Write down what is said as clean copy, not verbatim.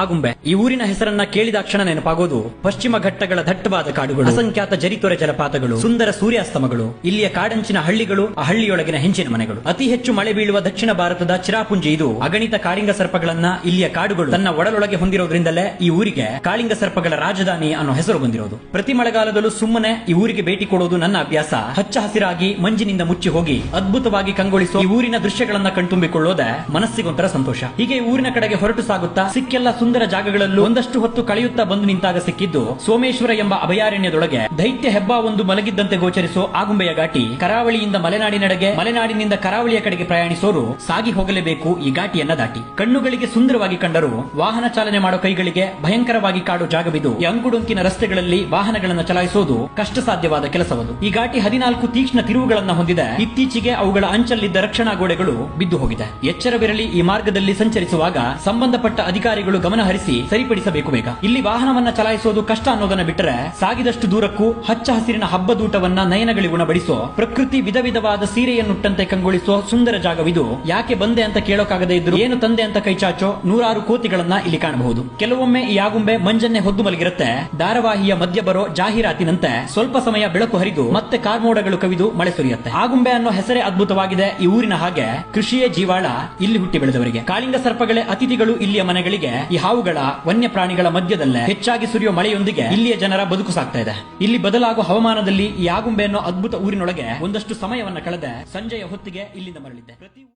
ಆಗುಂಬೆ ಈ ಊರಿನ ಹೆಸರನ್ನ ಕೇಳಿದಾಕ್ಷಣ ನೆನಪಾಗೋದು ಪಶ್ಚಿಮ ಘಟ್ಟಗಳ ದಟ್ಟವಾದ ಕಾಡುಗಳು, ಅಸಂಖ್ಯಾತ ಜರಿತೊರೆ ಜಲಪಾತಗಳು, ಸುಂದರ ಸೂರ್ಯಾಸ್ತಮಗಳು, ಇಲ್ಲಿಯ ಕಾಡಂಚಿನ ಹಳ್ಳಿಗಳು, ಆ ಹಳ್ಳಿಯೊಳಗಿನ ಹೆಂಚಿನ ಮನೆಗಳು. ಅತಿ ಹೆಚ್ಚು ಮಳೆ ಬೀಳುವ ದಕ್ಷಿಣ ಭಾರತದ ಚಿರಾಪುಂಜಿ ಇದು. ಅಗಣಿತ ಕಾಳಿಂಗ ಸರ್ಪಗಳನ್ನ ಇಲ್ಲಿಯ ಕಾಡುಗಳು ತನ್ನ ಒಡಲೊಳಗೆ ಹೊಂದಿರೋದ್ರಿಂದಲೇ ಈ ಊರಿಗೆ ಕಾಳಿಂಗ ಸರ್ಪಗಳ ರಾಜಧಾನಿ ಅನ್ನೋ ಹೆಸರು ಬಂದಿರೋದು. ಪ್ರತಿ ಮಳೆಗಾಲದಲ್ಲೂ ಸುಮ್ಮನೆ ಈ ಊರಿಗೆ ಭೇಟಿ ಕೊಡೋದು ನನ್ನ ಅಭ್ಯಾಸ. ಹಚ್ಚ ಹಸಿರಾಗಿ ಮಂಜಿನಿಂದ ಮುಚ್ಚಿ ಹೋಗಿ ಅದ್ಭುತವಾಗಿ ಕಂಗೊಳಿಸೋ ಈ ಊರಿನ ದೃಶ್ಯಗಳನ್ನ ಕಣ್ತುಂಬಿಕೊಳ್ಳೋದೆ ಮನಸ್ಸಿಗೊಂಥರ ಸಂತೋಷ. ಹೀಗೆ ಊರಿನ ಕಡೆಗೆ ಹೊರಟು ಸಾಗುತ್ತಾ ಸಿಕ್ಕೆಲ್ಲ ಸುಂದರ ಜಾಗಗಳಲ್ಲೂ ಒಂದಷ್ಟು ಹೊತ್ತು ಕಳೆಯುತ್ತಾ ಬಂದು ನಿಂತಾಗ ಸಿಕ್ಕಿದ್ದು ಸೋಮೇಶ್ವರ ಎಂಬ ಅಭಯಾರಣ್ಯದೊಳಗೆ ದೈತ್ಯ ಹೆಬ್ಬ ಒಂದು ಮಲಗಿದ್ದಂತೆ ಗೋಚರಿಸೋ ಆಗುಂಬೆಯ ಘಾಟಿ. ಕರಾವಳಿಯಿಂದ ಮಲೆನಾಡಿನೆಡೆಗೆ, ಮಲೆನಾಡಿನಿಂದ ಕರಾವಳಿಯ ಕಡೆಗೆ ಪ್ರಯಾಣಿಸೋರು ಸಾಗಿ ಹೋಗಲೇಬೇಕು ಈ ಘಾಟಿಯನ್ನ ದಾಟಿ. ಕಣ್ಣುಗಳಿಗೆ ಸುಂದರವಾಗಿ ಕಂಡರೂ ವಾಹನ ಚಾಲನೆ ಮಾಡೋ ಕೈಗಳಿಗೆ ಭಯಂಕರವಾಗಿ ಕಾಡೋ ಜಾಗವಿದು. ಈ ಅಂಗುಡೊಂಕಿನ ರಸ್ತೆಗಳಲ್ಲಿ ವಾಹನಗಳನ್ನು ಚಲಾಯಿಸೋದು ಕಷ್ಟ ಸಾಧ್ಯವಾದ ಕೆಲಸವದು. ಈ ಘಾಟಿ 14 ತೀಕ್ಷ್ಣ ತಿರುವುಗಳನ್ನ ಹೊಂದಿದೆ. ಇತ್ತೀಚೆಗೆ ಅವುಗಳ ಅಂಚಲ್ಲಿದ್ದ ರಕ್ಷಣಾ ಗೋಡೆಗಳು ಬಿದ್ದು ಹೋಗಿದೆ. ಎಚ್ಚರವಿರಲಿ, ಈ ಮಾರ್ಗದಲ್ಲಿ ಸಂಚರಿಸುವಾಗ ಸಂಬಂಧಪಟ್ಟ ಅಧಿಕಾರಿಗಳು ಗಮನ ಹರಿಸಿ ಸರಿಪಡಿಸಬೇಕು ಬೇಗ. ಇಲ್ಲಿ ವಾಹನವನ್ನ ಚಲಾಯಿಸೋದು ಕಷ್ಟ ಅನ್ನೋದನ್ನ ಬಿಟ್ಟರೆ ಸಾಗಿದಷ್ಟು ದೂರಕ್ಕೂ ಹಚ್ಚ ಹಸಿರಿನ ಹಬ್ಬದೂಟವನ್ನ ನಯನಗಳಿಗುಣಬಡಿಸೋ, ಪ್ರಕೃತಿ ವಿಧ ವಿಧವಾದ ಸೀರೆಯನ್ನುಟ್ಟಂತೆ ಕಂಗೊಳಿಸೋ ಸುಂದರ ಜಾಗವಿದು. ಯಾಕೆ ಬಂದೆ ಅಂತ ಕೇಳೋಕಾಗದೇ ಇದ್ರು ಏನು ತಂದೆ ಅಂತ ಕೈಚಾಚೋ ನೂರಾರು ಕೋತಿಗಳನ್ನ ಇಲ್ಲಿ ಕಾಣಬಹುದು. ಕೆಲವೊಮ್ಮೆ ಈ ಆಗುಂಬೆ ಮಂಜನ್ನೇ ಹೊದ್ದು ಮಲಗಿರುತ್ತೆ. ಧಾರಾವಾಹಿಯ ಮಧ್ಯ ಬರೋ ಜಾಹೀರಾತಿನಂತೆ ಸ್ವಲ್ಪ ಸಮಯ ಬೆಳಕು ಹರಿದು ಮತ್ತೆ ಕಾರ್ಮೋಡಗಳು ಕವಿದು ಮಳೆ ಸುರಿಯುತ್ತೆ. ಆಗುಂಬೆ ಅನ್ನೋ ಹೆಸರೇ ಅದ್ಭುತವಾಗಿದೆ ಈ ಊರಿನ ಹಾಗೆ. ಕೃಷಿಯೇ ಜೀವಾಳ ಇಲ್ಲಿ ಹುಟ್ಟಿ ಬೆಳೆದವರಿಗೆ. ಕಾಳಿಂಗ ಸರ್ಪಗಳೇ ಅತಿಥಿಗಳು ಇಲ್ಲಿಯ ಮನೆಗಳಿಗೆ. ಈ ಹಾವುಗಳ, ವನ್ಯ ಪ್ರಾಣಿಗಳ ಮಧ್ಯದಲ್ಲೇ ಹೆಚ್ಚಾಗಿ ಸುರಿಯೋ ಮಳೆಯೊಂದಿಗೆ ಇಲ್ಲಿಯ ಜನರ ಬದುಕು ಸಾಗ್ತಾ ಇದೆ. ಇಲ್ಲಿ ಬದಲಾಗುವ ಹವಾಮಾನದಲ್ಲಿ ಈ ಆಗುಂಬೆ ಅನ್ನೋ ಅದ್ಭುತ ಊರಿನೊಳಗೆ ಒಂದಷ್ಟು ಸಮಯವನ್ನ ಕಳೆದ ಸಂಜೆಯ ಹೊತ್ತಿಗೆ ಇಲ್ಲಿಂದ ಮರಳಿದ್ದೆ.